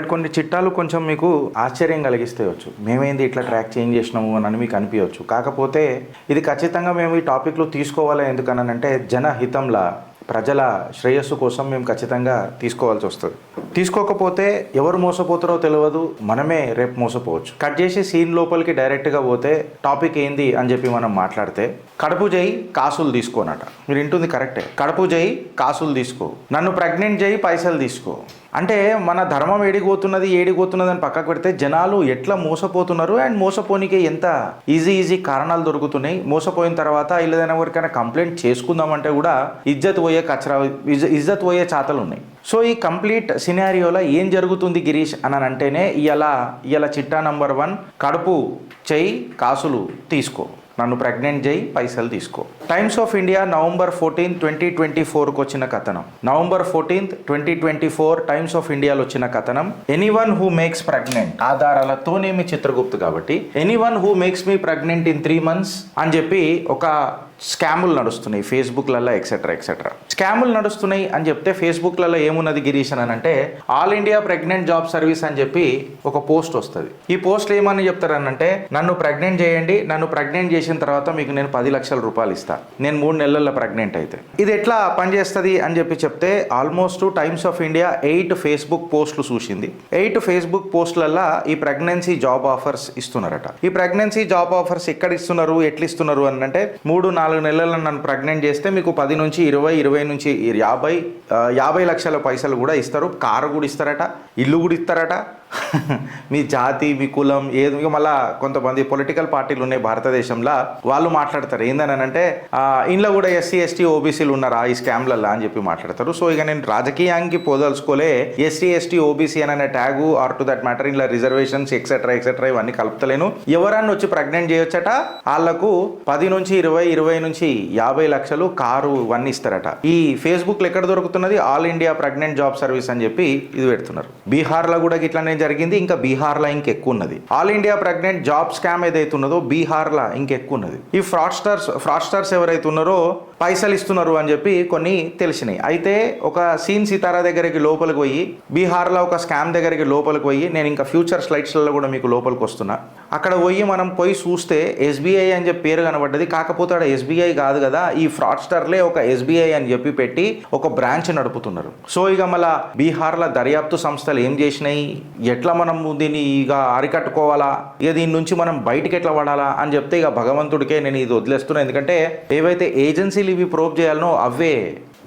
But కొన్ని చిట్టాలు కొంచెం మీకు ఆశ్చర్యం కలిగిస్తేయచ్చు. మేమేంది ఇట్లా ట్రాక్ చేంజ్ చేసినాము అని మీకు అనిపించవచ్చు. కాకపోతే ఇది ఖచ్చితంగా మేము ఈ టాపిక్లో తీసుకోవాలి. ఎందుకనంటే జనహితంలా ప్రజల శ్రేయస్సు కోసం మేము ఖచ్చితంగా తీసుకోవాల్సి వస్తుంది. తీసుకోకపోతే ఎవరు మోసపోతారో తెలియదు, మనమే రేపు మోసపోవచ్చు. కట్ చేసి సీన్ లోపలికి డైరెక్ట్గా పోతే టాపిక్ ఏంది అని చెప్పి మనం మాట్లాడితే, కడుపు చేయి కాసులు తీసుకోనట. మీరు వింటుంది కరెక్టే. కడుపు చేయి కాసులు తీసుకో, నన్ను ప్రెగ్నెంట్ చేయి పైసలు తీసుకో. అంటే మన ధర్మం ఏడిపోతున్నది అని పక్కకు పెడితే జనాలు ఎట్లా మోసపోతున్నారు అండ్ మోసపోనికి ఎంత ఈజీ కారణాలు దొరుకుతున్నాయి. మోసపోయిన తర్వాత ఏదైనా ఎవరికైనా కంప్లైంట్ చేసుకుందామంటే కూడా ఇజ్జత్ పోయే చాతలు ఉన్నాయి. సో ఈ కంప్లీట్ సినారియోలో ఏం జరుగుతుంది గిరీష్ అని అంటేనే ఇవాళ చిట్టా నంబర్ 1, కడుపు చెయ్యి కాసులు తీసుకో, నన్ను ప్రెగ్నెంట్ చేయి పైసలు తీసుకో. టైమ్స్ ఆఫ్ ఇండియా November 14, 2024 వచ్చిన కథనం. November 14, 2024 టైమ్స్ ఆఫ్ ఇండియాలో వచ్చిన కథనం. ఎనీవన్ హూ మేక్స్ ప్రెగ్నెంట్, ఆధారాలతోనేమి చిత్రగుప్తు కాబట్టి anyone who makes me pregnant in 3 months అని చెప్పి ఒక స్కాములు నడుస్తున్నాయి ఫేస్బుక్లలో ఎక్సెట్రా. స్కాములు నడుస్తున్నాయి అని చెప్తే ఫేస్బుక్లలో ఏమున్నది గిరీష్ అని అంటే, all India pregnant job service అని చెప్పి ఒక పోస్ట్ వస్తుంది. ఈ పోస్ట్ ఏమని చెప్తారనంటే, నన్ను ప్రెగ్నెంట్ చేయండి, నన్ను ప్రెగ్నెంట్ చేసిన తర్వాత మీకు నేను 10 లక్షల రూపాయలు ఇస్తాను, నేను 3 నెలల్లో ప్రెగ్నెంట్ అయితే. ఇది ఎట్లా పనిచేస్తుంది అని చెప్పి చెప్తే, almost times of India 8 Facebook పోస్టులు చూసింది. 8 ఫేస్బుక్ పోస్టులలో ఈ ప్రెగ్నెన్సీ జాబ్ ఆఫర్స్ ఇస్తున్నారట. ఈ ప్రెగ్నెన్సీ జాబ్ ఆఫర్స్ ఎక్కడ ఇస్తున్నారు, ఎట్లా ఇస్తున్నారు అని అంటే, 3-4 నెలల్లో నన్ను ప్రెగ్నెంట్ చేస్తే మీకు 10 నుంచి 20 నుంచి 50 లక్షల పైసలు కూడా ఇస్తారు. కారు కూడా ఇస్తారట, ఇల్లు కూడా ఇస్తారట. మీ జాతి, మీ కులం ఏది. మళ్ళీ కొంతమంది పొలిటికల్ పార్టీలు ఉన్నాయి భారతదేశంలో, వాళ్ళు మాట్లాడతారు ఏందని అంటే, ఇంట్లో కూడా SC ST OBCలు ఉన్నారా ఈ స్కామ్లలో అని చెప్పి మాట్లాడతారు. సో ఇక నేను రాజకీయానికి పోదలుచుకోలే, SC ST OBC అనే tag or to that matter ఇంట్లో రిజర్వేషన్స్ ఎక్సెట్రా ఇవన్నీ కలుపుతలేను. ఎవరన్నా వచ్చి ప్రెగ్నెంట్ చేయొచ్చట, వాళ్ళకు 10 నుంచి 20 నుంచి 50 లక్షలు, కారు ఇవన్నీ ఇస్తారట. ఈ ఫేస్బుక్లో ఎక్కడ దొరుకుతున్నది, all India pregnant job service అని చెప్పి ఇది పెడుతున్నారు. బీహార్లో కూడా ఇట్లానే జరిగింది, ఇంకా బీహార్లో ఇంకెక్కువ ఉన్నది. All India pregnant job scam ఏదైతే ఉన్నదో బీహార్లో ఇంకెక్కువ ఉన్నది. ఈ ఫ్రాడ్స్టర్స్ ఎవరైతే ఉన్నారో పైసలు ఇస్తున్నారు అని చెప్పి కొన్ని తెలిసినాయి. అయితే ఒక సీన్ సితారా దగ్గరికి లోపలికి పోయి, బీహార్లో ఒక స్కామ్ దగ్గరికి లోపలికి పోయి, నేను ఇంకా ఫ్యూచర్ స్లైడ్స్లలో కూడా మీకు లోపలికి వస్తున్నా, అక్కడ మనం పోయి చూస్తే SBI అని చెప్పి పేరు కనబడ్డది. కాకపోతే అక్కడ SBI కాదు కదా, ఈ ఫ్రాడ్స్టర్లే ఒక SBI అని చెప్పి పెట్టి ఒక బ్రాంచ్ నడుపుతున్నారు. సో ఇక మళ్ళీ బీహార్లో దర్యాప్తు సంస్థలు ఏం చేసినాయి, ఎట్లా మనం దీన్ని ఇక అరికట్టుకోవాలా, ఇక దీని నుంచి మనం బయటికి ఎట్లా పడాలా అని చెప్తే ఇక భగవంతుడికే నేను ఇది వదిలేస్తున్నాను. ఎందుకంటే ఏవైతే ఏజెన్సీలు ఇవి ప్రోబ్ చేయాలనో అవే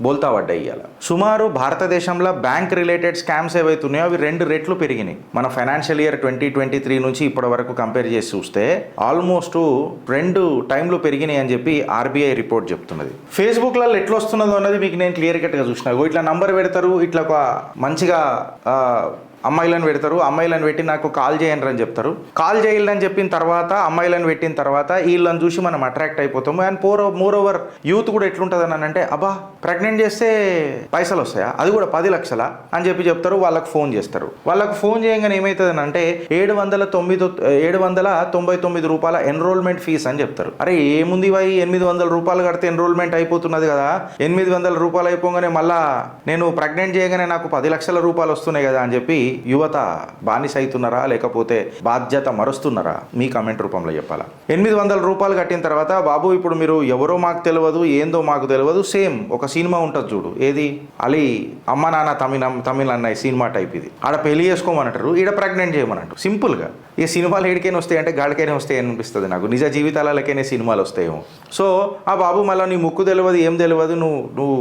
బోల్తా పడ్డాయి. ఇవాళ సుమారు భారతదేశంలో బ్యాంక్ రిలేటెడ్ స్కామ్స్ ఏవైతే ఉన్నాయో అవి 2 రెట్లు పెరిగినాయి. మన ఫైనాన్షియల్ ఇయర్ 2023 నుంచి ఇప్పటి వరకు కంపేర్ చేసి చూస్తే ఆల్మోస్ట్ 2 టైంలు పెరిగినాయి అని చెప్పి RBI రిపోర్ట్ చెప్తున్నది. ఫేస్బుక్లలో ఎట్లా వస్తున్నదో అన్నది మీకు నేను క్లియర్ కట్గా చూసిన. ఇట్లా నంబర్ పెడతారు, ఇట్లా ఒక మంచిగా అమ్మాయిలను పెడతారు, అమ్మాయిలను పెట్టి నాకు కాల్ చేయండి అని చెప్తారు. కాల్ చేయాలని చెప్పిన తర్వాత అమ్మాయిలను పెట్టిన తర్వాత వీళ్ళని చూసి మనం అట్రాక్ట్ అయిపోతాము. అండ్ మోర్ ఓవర్ యూత్ కూడా ఎట్లుంటుంది అని అంటే, అబ్బా ప్రెగ్నెంట్ చేస్తే పైసలు వస్తాయా, అది కూడా 10 లక్షల అని చెప్పి చెప్తారు. వాళ్ళకి ఫోన్ చేస్తారు. వాళ్ళకి ఫోన్ చేయగానే ఏమవుతుంది అంటే 799 రూపాయల ఎన్రోల్మెంట్ ఫీజ్ అని చెప్తారు. అరే ఏముంది వై, 800 రూపాయలు కడితే ఎన్రోల్మెంట్ అయిపోతున్నది కదా, 800 రూపాయలు అయిపోగానే మళ్ళా నేను ప్రెగ్నెంట్ చేయగానే నాకు 10 లక్షల రూపాయలు వస్తున్నాయి కదా అని చెప్పి యువత బానిస అవుతున్నారా లేకపోతే బాధ్యత మరుస్తున్నారా, మీ కామెంట్ రూపంలో చెప్పాలా. 800 రూపాయలు కట్టిన తర్వాత, బాబు ఇప్పుడు మీరు ఎవరో మాకు తెలియదు, ఏందో మాకు తెలియదు, సేమ్ ఒక సినిమా ఉంటుంది చూడు, ఏది అలీ అమ్మ నాన్న తమిళ అన్నయ్య సినిమా టైప్. ఇది ఆడ పెళ్లి చేసుకోమనంటారు, ఈడ ప్రెగ్నెంట్ చేయమనంటారు. సింపుల్గా ఈ సినిమాలు ఏడికైనా వస్తాయి అంటే గాడికైనా వస్తాయి అనిపిస్తుంది నాకు, నిజ జీవితాలకైనా సినిమాలు వస్తాయేమో. సో ఆ బాబు మళ్ళీ నీ ముక్కు తెలియదు, ఏం తెలియదు, నువ్వు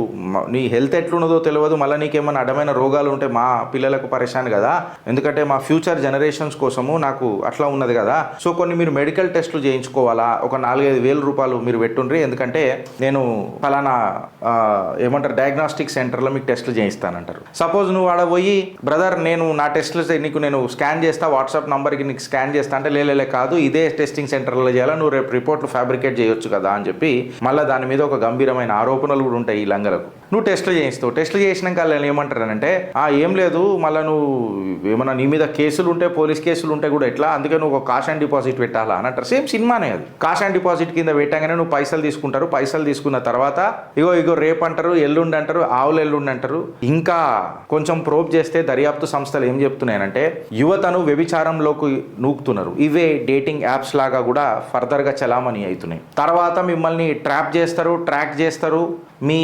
నీ హెల్త్ ఎట్లున్నదో తెలియదు, మళ్ళీ నీకేమన్నా అడ్డమైన రోగాలు ఉంటే మా పిల్లలకు పరేషాన్ కదా, ఎందుకంటే మా ఫ్యూచర్ జనరేషన్స్ కోసము నాకు అట్లా ఉన్నది కదా. సో కొన్ని మీరు మెడికల్ టెస్టులు చేయించుకోవాలా, ఒక 4-5 వేల రూపాయలు మీరు పెట్టుండ్రి, ఎందుకంటే నేను ఫలానా ఏమంటారు డయాగ్నాస్టిక్ సెంటర్లో మీకు టెస్టులు చేయిస్తానంటారు. సపోజ్ నువ్వు ఆడ పోయి, బ్రదర్ నేను నా టెస్టులు నీకు నేను స్కాన్ చేస్తా, వాట్సాప్ నంబర్కి నీకు స్కాన్ చేస్తా అంటే, లేలే కాదు ఇదే టెస్టింగ్ సెంటర్లో చేయాలా, నువ్వు రేపు రిపోర్ట్లు ఫ్యాబ్రికేట్ చేయొచ్చు కదా అని చెప్పి మళ్ళీ దాని మీద ఒక గంభీరమైన ఆరోపణలు కూడా ఉంటాయి ఈ లంగలకు. నువ్వు టెస్టులు చేయిస్తావు, టెస్టులు చేసినాక వాళ్ళు ఏమంటారనంటే, ఏం లేదు మళ్ళీ నువ్వు ఏమన్నా నీ మీద కేసులు ఉంటే, పోలీస్ కేసులు ఉంటే కూడా ఎట్లా, అందుకే నువ్వు ఒక కాష్ అండ్ డిపాజిట్ పెట్టాలా అని అంటారు. సేమ్ సినిమానే అది. కాష్ అండ్ డిపాజిట్ కింద పెట్టగానే నువ్వు పైసలు తీసుకుంటారు. పైసలు తీసుకున్న తర్వాత ఇగో రేపు అంటారు అంటారు, ఎల్లుండి అంటారు, ఆవులు ఎల్లుండి అంటారు. ఇంకా కొంచెం ప్రోబ్ చేస్తే దర్యాప్తు సంస్థలు ఏం చెప్తున్నాయంటే యువతను వ్యభిచారంలోకి నూకుతున్నారు. ఇవే డేటింగ్ యాప్స్ లాగా కూడా ఫర్దర్గా చలామణి అవుతున్నాయి. తర్వాత మిమ్మల్ని ట్రాప్ చేస్తారు, ట్రాక్ చేస్తారు, మీ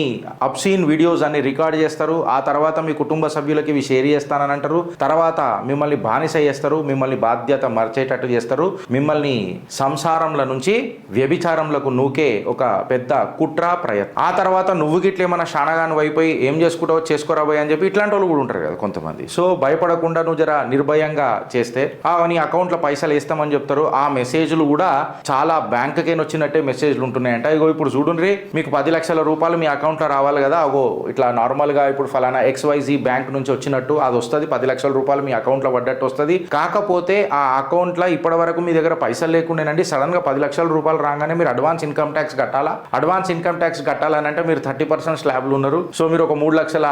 అబ్సీన్ వీడియోస్ అన్ని రికార్డ్ చేస్తారు. ఆ తర్వాత మీ కుటుంబ సభ్యులకి ఇవి షేర్ చేస్తానని అంటారు. తర్వాత మిమ్మల్ని బానిస చేస్తారు, మిమ్మల్ని బాధ్యత మర్చేటట్టు చేస్తారు, మిమ్మల్ని సంసారంల నుంచి వ్యభిచారంలకు నూకే ఒక పెద్ద కుట్ర ప్రయత్నం. ఆ తర్వాత నువ్వు గిట్లేమన్నా షానగాను అయిపోయి ఏం చేసుకుంటావో చేసుకోరాబోయ్ అని చెప్పి ఇట్లాంటి వాళ్ళు కూడా ఉంటారు కదా కొంతమంది. సో భయపడకుండా నువ్వు జర నిర్భయంగా చేస్తే నీ అకౌంట్లో పైసలు వేస్తామని చెప్తారు. ఆ మెసేజ్లు కూడా చాలా బ్యాంకుకే వచ్చినట్టే మెసేజ్లు ఉంటున్నాయంట. ఇగో ఇప్పుడు చూడండి, మీకు 10 లక్షల రూపాయలు మీ అకౌంట్లో రావాలి కదా, అగో ఇట్లా నార్మల్గా ఇప్పుడు ఫలానా XYZ బ్యాంక్ నుంచి వచ్చినట్టు అది వస్తుంది, 10 లక్షల రూపాయలు మీ అకౌంట్లో పడ్డట్టు వస్తుంది. కాకపోతే ఆ అకౌంట్లో ఇప్పటి వరకు మీ దగ్గర పైసలు లేకుండానండి సడన్గా 10 లక్షల రూపాయలు రాగానే మీరు అడ్వాన్స్ ఇన్కమ్ ట్యాక్స్ కట్టాలా. అడ్వాన్స్ ఇన్కమ్ ట్యాక్స్ కట్టాలని అంటే మీరు 30% స్లాబ్లు ఉన్నారు. సో మీరు ఒక 3 లక్షల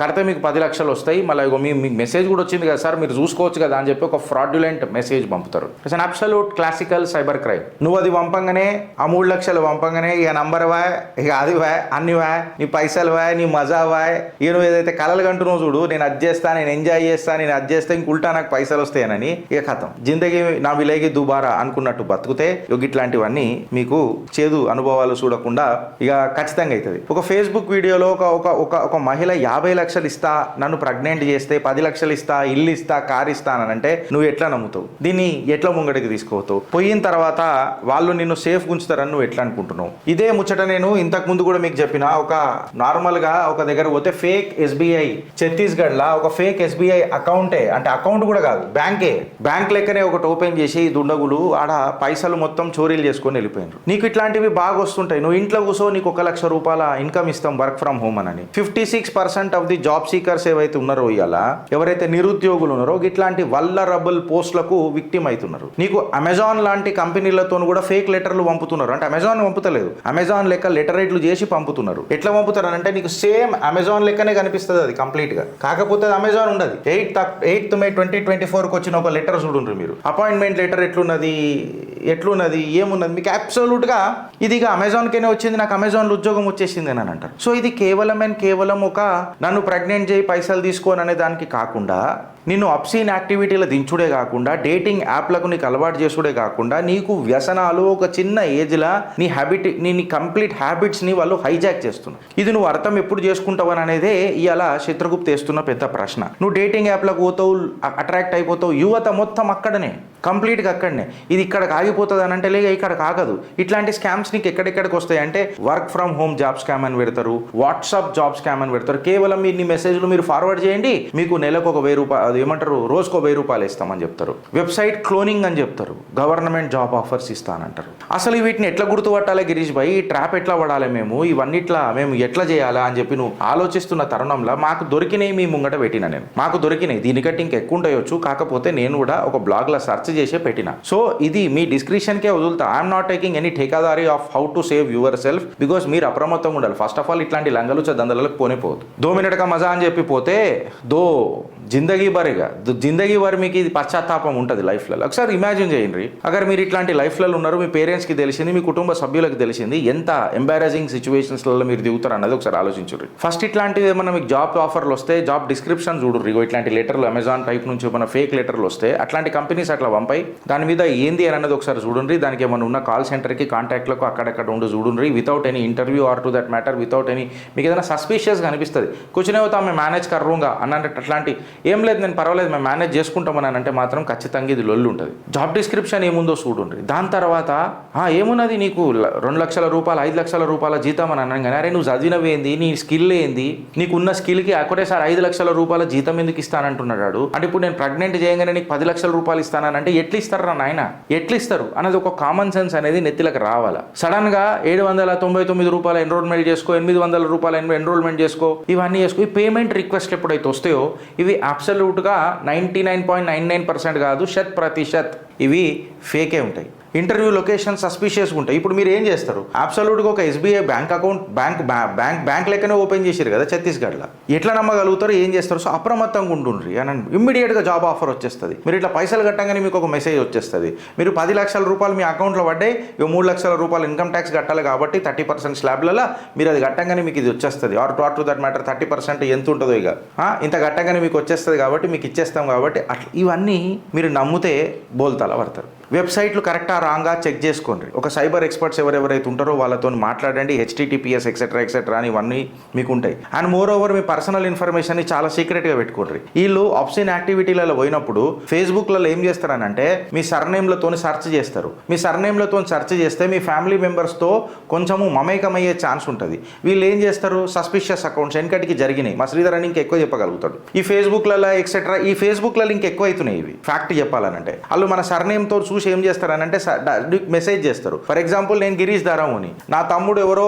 కడితే మీకు 10 లక్షలు వస్తాయి. మళ్ళీ మీకు మెసేజ్ కూడా వచ్చింది కదా సార్, మీరు చూసుకోవచ్చు కదా అని చెప్పి ఒక ఫ్రాడ్యులెంట్ మెసేజ్ పంపుతారు. It's an absolute classical cyber crime. నువ్వు అది పంపంగానే, ఆ 3 లక్షలు పంపంగానే ఇక నంబర్ వా, ఇక అది వా, అన్ని వా, నీ పైసలు వా, నీ మజా వా, ఇక నువ్వు ఏదైతే కలలు కంటున్నావు చూడు, నేను అది చేస్తా, నేను ఎంజాయ్ చేస్తా, నేను అది చేస్తే ఇంక ఉల్టా నాకు పైసలు వస్తాయనని ఇక కథం జిందగీ నా విలేగి దుబారా అనుకున్నట్టు బతుకుతే ఇట్లాంటివన్నీ మీకు చేదు అనుభవాలు చూడకుండా ఇక ఖచ్చితంగా అవుతుంది. ఒక ఫేస్బుక్ వీడియోలో ఒక మహిళ 50 లక్షలు ఇస్తా, నన్ను ప్రెగ్నెంట్ చేస్తే 10 లక్షలు ఇస్తా, ఇల్లు ఇస్తా, కార్ ఇస్తా అని అంటే నువ్వు ఎట్లా నమ్ముతావు? దీన్ని ఎట్లా ముంగడికి తీసుకోవతావు? పోయిన తర్వాత వాళ్ళు నిన్ను సేఫ్ గుంచుతారని నువ్వు ఎట్లా అనుకుంటున్నావు? ఇదే ముచ్చట నేను ఇంతకు ముందు కూడా మీకు చెప్పిన. ఒక నార్మల్గా ఒక దగ్గర పోతే ఫేక్ SBI ఛత్తీస్గఢ్లో ఒక ఫేక్ SBI అకౌంటే, అంటే అకౌంట్ కూడా కాదు, బ్యాంక్ లెక్కనే ఒకటి ఓపెన్ చేసి దుండగులు ఆడ పైసలు మొత్తం చోరీలు చేసుకొని వెళ్ళిపోయినారు. నీకు ఇట్లాంటివి బాగా వస్తుంటాయి. నువ్వు ఇంట్లో కూర్చో, నీకు 1 లక్ష రూపాయల ఇన్కమ్ ఇస్తాం వర్క్ ఫ్రమ్ హోమ్ అని. 56% ఆఫ్ ది జాబ్ సీకర్స్ ఏవైతే ఉన్నారో ఇవాళ, ఎవరైతే నిరుద్యోగులు ఉన్నారో ఇట్లాంటి వల్లరబుల్ పోస్టులకు విక్టిమ్ అవుతున్నారు. నీకు అమెజాన్ లాంటి కంపెనీలతో కూడా ఫేక్ లెటర్లు పంపుతున్నారు. అంటే అమెజాన్ పంపుతలేదు, అమెజాన్ లెక్క లెటరేట్లు చేసి పంపుతున్నారు. ఎట్లా పంపుతారు అంటే నీకు సేమ్ అమెజాన్ లెక్కనే కనిపిస్తుంది అది కంప్లీట్ గా. కాకపోతే అమెజాన్ ఉండదు. 8th May 2024 వచ్చిన ఒక లెటర్ చూడండి మీరు. అపాయింట్మెంట్ లెటర్ ఎట్లున్నది ఏమున్నది మీకు అబ్సల్యూట్గా ఇది అమెజాన్కేనే వచ్చింది, నాకు అమెజాన్లో ఉద్యోగం వచ్చేసింది అని అంటారు. సో ఇది కేవలం ఒక నన్ను ప్రెగ్నెంట్ చేయి పైసలు తీసుకోని అనే దానికి కాకుండా, నిన్ను అబ్సీన్ యాక్టివిటీలో దించుడే కాకుండా, డేటింగ్ యాప్లకు నీకు అలవాటు చేసుడే కాకుండా, నీకు వ్యసనాలు ఒక చిన్న ఏజ్లో నీ కంప్లీట్ హ్యాబిట్స్ని వాళ్ళు హైజాక్ చేస్తున్నారు. ఇది నువ్వు అర్థం ఎప్పుడు చేసుకుంటావని అనేదే ఇవాళ చిత్రగుప్త వేస్తున్న పెద్ద ప్రశ్న. నువ్వు డేటింగ్ యాప్లకు పోతావు, అట్రాక్ట్ అయిపోతావు, యువత మొత్తం అక్కడనే, కంప్లీట్గా అక్కడనే. ఇది ఇక్కడికి ఆగిపోతుంది అని అంటే లేక ఇక్కడ కాగదు. ఇట్లాంటి స్కామ్స్ నీకు ఎక్కడెక్కడికి వస్తాయి అంటే work from home job scam అని పెడతారు, వాట్సాప్ జాబ్ స్కామ్ అని పెడతారు. కేవలం మీ మెసేజ్లు మీరు ఫార్వర్డ్ చేయండి, మీకు నెలకు ఒక 1000 రూపాయలు, ఏమంటారు రోజుకో 1000 రూపాయలు ఇస్తామని చెప్తారు. వెబ్సైట్ క్లోనింగ్ అని చెప్తారు, గవర్నమెంట్ జాబ్ ఆఫర్స్ ఇస్తానంటారు. అసలు వీటిని ఎట్లా గుర్తుపట్టాలి గిరీష్ భాయ్, ఈ ట్రాప్ ఎట్లా పడాలి, మేము ఎట్లా చేయాలా అని చెప్పి నువ్వు ఆలోచిస్తున్న తరుణంలో మాకు దొరికినాయి, మీ ముంగట పెట్టిన నేను. మాకు దొరికినాయి, దీనికంటే ఇంకెక్కువ ఉండవచ్చు. కాకపోతే నేను కూడా ఒక బ్లాగ్లో సెర్చ్ చేసే పెట్టిన. సో ఇది మీ డిస్క్రిప్షన్కే వదులుతా. ఐఎమ్ నాట్ టేకింగ్ ఎనీ ఠేకాదారీ of how to save your self, because మీరు అప్రమత్తంగా ఉండాలి. ఫస్ట్ ఆఫ్ ఆల్ ఇట్లాంటి లంగలుచ దందలకు పోదు. 2 మినిట్ కా మజా అని చెప్పి పోతే జిందగీ భర్ మీకు ఇది పశ్చాత్తాపం ఉంటుంది లైఫ్లలో. ఒకసారి ఇమాజిన్ చేయండి, అగర్ మీరు ఇట్లాంటి లైఫ్లలో ఉన్నారు, మీ పేరెంట్స్కి తెలిసింది, మీ కుటుంబ సభ్యులకు తెలిసింది, ఎంత ఎంబారసింగ్ సిచ్యువేషన్స్లలో మీరు దిగుతారు అన్నది ఒకసారి ఆలోచించుర్రి. ఫస్ట్ ఇట్లాంటివి ఏమన్నా మీకు జాబ్ ఆఫర్లు వస్తే జాబ్ డిస్క్రిప్షన్ చూడుర్రి. ఇట్లాంటి లెటర్లు అమెజాన్ టైప్ నుంచి ఏమైనా ఫేక్ లెటర్లు వస్తే అట్లాంటి కంపెనీస్ అట్లా పంపాయి, దాని మీద ఏంది అని అన్నది ఒకసారి చూడండి. దానికి ఏమైనా ఉన్న కాల్ సెంటర్కి కాంటాక్ట్లకు అక్కడక్కడ ఉండి చూడండి, without any interview or to that matter, without any మీకు ఏదైనా సస్పీషియస్గా అనిపిస్తుంది, కూర్చునే అవుతా మేము మేనేజ్ కర్రూంగా అన్నట్టు అట్లాంటి ఏం లేదు, నేను పర్వాలేదు మేము మేనేజ్ చేసుకుంటామని అంటే మాత్రం ఖచ్చితంగా ఇది లొల్లు ఉంటుంది. జాబ్ డిస్క్రిప్షన్ ఏముందో చూడండి. దాని తర్వాత ఏమున్నది, నీకు 2 లక్షల రూపాయలు 5 లక్షల రూపాయల జీతం అని అన్నాను కానీ, అరే నువ్వు చదివినవేంది, నీ స్కిల్ ఏంది, నీకున్న స్కిల్కి ఒకటేసారి 5 లక్షల రూపాయల జీతం ఎందుకు ఇస్తానంటున్నాడు. అంటే ఇప్పుడు నేను ప్రెగ్నెంట్ చేయగానే నీకు 10 లక్షల రూపాయలు ఇస్తానంటే ఎట్లా ఇస్తారా నాయన, ఎట్లా ఇస్తారు అనేది ఒక కామన్ సెన్స్ అనేది నెత్తిలకు రావాలా. సడన్ గా 799 రూపాయల ఎన్రోల్మెంట్ చేసుకో, 800 రూపాయల ఎన్రోల్మెంట్ చేసుకో, ఇవన్నీ చేసుకో. ఈ పేమెంట్ రిక్వెస్ట్ ఎప్పుడైతే వస్తాయో ఇవి అబ్సల్యూట్గా 99.99% కాదు, 100% ఇవి ఫేకే ఉంటాయి. ఇంటర్వ్యూ లొకేషన్ సస్పిషియస్గా ఉంటాయి. ఇప్పుడు మీరు ఏం చేస్తారు? అబ్సల్యూట్గా ఒక ఎస్బీఐ బ్యాంక్ అకౌంట్ బ్యాంక్ లెక్కనే ఓపెన్ చేశారు కదా ఛత్తీస్గఢ్లో, ఎట్లా నమ్మగలుగుతారు? ఏం చేస్తారు? సో అప్రమత్తంగా ఉంటుండ్రి అని ఇమ్మీడియట్గా జాబ్ ఆఫర్ వచ్చేస్తుంది. మీరు ఇట్లా పైసలు కట్టంగానే మీకు ఒక మెసేజ్ వచ్చేస్తుంది. మీరు 10 లక్షల రూపాయలు మీ అకౌంట్లో పడ్డాయి, 3 లక్షల రూపాయలు ఇన్కమ్ ట్యాక్స్ కట్టాలి కాబట్టి 30% స్లాబ్లలో మీరు అది కట్టంగానే మీకు ఇది వచ్చేస్తుంది. ఆర్ టు దట్ మ్యాటర్ 30% ఎంత ఉంటుందో ఇక ఇంత కట్టంగానే మీకు వచ్చేస్తుంది కాబట్టి మీకు ఇచ్చేస్తాం కాబట్టి అట్లా ఇవన్నీ మీరు నమ్మితే బోల్తాల పడతారు. వెబ్సైట్లు కరెక్టా రాంగా చెక్ చేసుకోండి. ఒక సైబర్ ఎక్స్పర్ట్స్ ఎవరెవరైతే ఉంటారో వాళ్ళతో మాట్లాడండి. HTTPS ఎక్సెట్రా అని ఇవన్నీ మీకు ఉంటాయి. అండ్ మోర్ ఓవర్ మీ పర్సనల్ ఇన్ఫర్మేషన్ని చాలా సీక్రెట్గా పెట్టుకోండి. వీళ్ళు ఆప్షన్ యాక్టివిటీలలో పోయినప్పుడు ఫేస్బుక్లలో ఏం చేస్తారనంటే మీ సర్నేమ్లతో సెర్చ్ చేస్తారు. మీ సర్నేమ్లతో సెర్చ్ చేస్తే మీ ఫ్యామిలీ మెంబర్స్తో కొంచెము మమేకమయ్యే ఛాన్స్ ఉంటుంది. వీళ్ళు ఏం చేస్తారు? సస్పిషియస్ అకౌంట్స్ వెనకటికి జరిగినాయి. మా శ్రీధర్ అని ఇంకెక్కువ చెప్పగలుగుతాడు. ఈ ఫేస్బుక్లలో ఎక్సెట్రా ఈ ఫేస్బుక్లలో ఇంకెక్కువ అవుతున్నాయి. ఇవి ఫ్యాక్ట్ చెప్పాలనంటే వాళ్ళు మన సర్నేమ్తో చూసి ఏం చేస్తారనంటే మెసేజ్ చేస్తారు. ఫర్ ఎగ్జాంపుల్ నేను గిరీష్ దారామోని, నా తమ్ముడు ఎవరో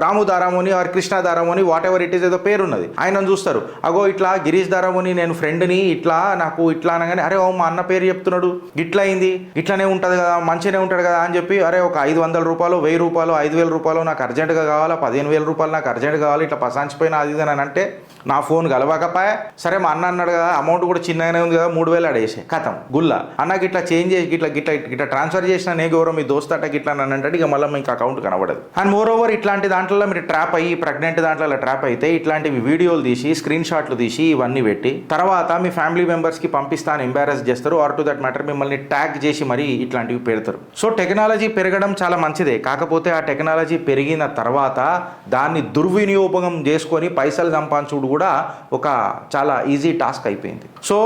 Ramu Daramoni or Krishna Daramoni whatever it is ఏదో పేరు ఉన్నది, ఆయన చూస్తారు. అగో ఇట్లా గిరీష్ దారామోని నేను ఫ్రెండ్ని ఇట్లా నాకు ఇట్లా అనగానే అరే ఓ మా అన్న పేరు చెప్తున్నాడు ఇట్లా అయింది ఇట్లానే ఉంటుంది కదా మంచిగానే ఉంటాడు కదా అని చెప్పి అరే ఒక 500 రూపాయలు 1000 రూపాయలు 5000 రూపాయలు నాకు అర్జెంటుగా కావాలా 15000 రూపాయలు నాకు అర్జెంటుగా కావాలి ఇట్లా పసాంచిపోయినా అది ఇది అని అంటే నా ఫోన్ కలవకపోయా. సరే మా అన్న అన్నాడు కదా అమౌంట్ కూడా చిన్నగానే ఉంది కదా 3000 అడేసే కథం గుల్లా అన్నకి ఇట్లా చేంజ్ చేసి ఇట్లా ట్రాన్స్ఫర్ చేసిన నే గౌరవం మీ దోస్త్ అట్టకి ఇట్లా అని అంటే ఇక మళ్ళీ మీకు అకౌంట్ కనబడదు. అండ్ మోర్ ఓవర్ ఇట్లాంటి దాంట్లో మీరు ట్రాప్ అయ్యి ప్రెగ్నెంట్ దాంట్లో ట్రాప్ అయితే ఇట్లాంటివి వీడియోలు తీసి స్క్రీన్ షాట్లు తీసి ఇవన్నీ పెట్టి తర్వాత మీ ఫ్యామిలీ మెంబర్స్కి పంపిస్తాను ఎంబారస్ చేస్తారు. ఆర్ టు దట్ మ్యాటర్ మిమ్మల్ని ట్యాగ్ చేసి మరీ ఇట్లాంటివి పెడతారు. సో టెక్నాలజీ పెరగడం చాలా మంచిదే. కాకపోతే ఆ టెక్నాలజీ పెరిగిన తర్వాత దాన్ని దుర్వినియోగం చేసుకొని పైసలు సంపాదించుడు కూడా ఒక చాలా ఈజీ టాస్క్ అయిపోయింది. సో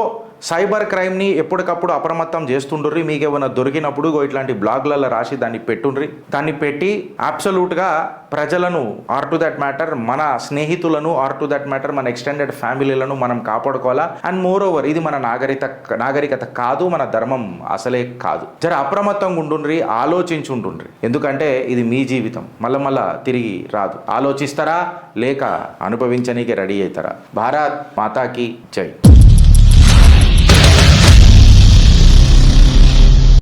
సైబర్ క్రైమ్ని ఎప్పటికప్పుడు అప్రమత్తం చేస్తుండ్రి. మీకు ఏమైనా దొరికినప్పుడు ఇట్లాంటి బ్లాగ్లలో రాసి దాన్ని పెట్టుండ్రి. దాన్ని పెట్టి అబ్సల్యూట్గా ప్రజలను ఆర్ టు దట్ మ్యాటర్ మన స్నేహితులను ఆర్ టు దట్ మ్యాటర్ మన ఎక్స్టెండెడ్ ఫ్యామిలీలను మనం కాపాడుకోవాలా. అండ్ మోర్ ఓవర్ ఇది మన నాగరికత కాదు, మన ధర్మం అసలే కాదు. జర అప్రమత్తంగా ఉంటుండ్రి, ఆలోచించుంటుండ్రి. ఎందుకంటే ఇది మీ జీవితం మళ్ళా తిరిగి రాదు. ఆలోచిస్తారా లేక అనుభవించనీకి రెడీ అవుతారా? భారత్ మాతాకి జై.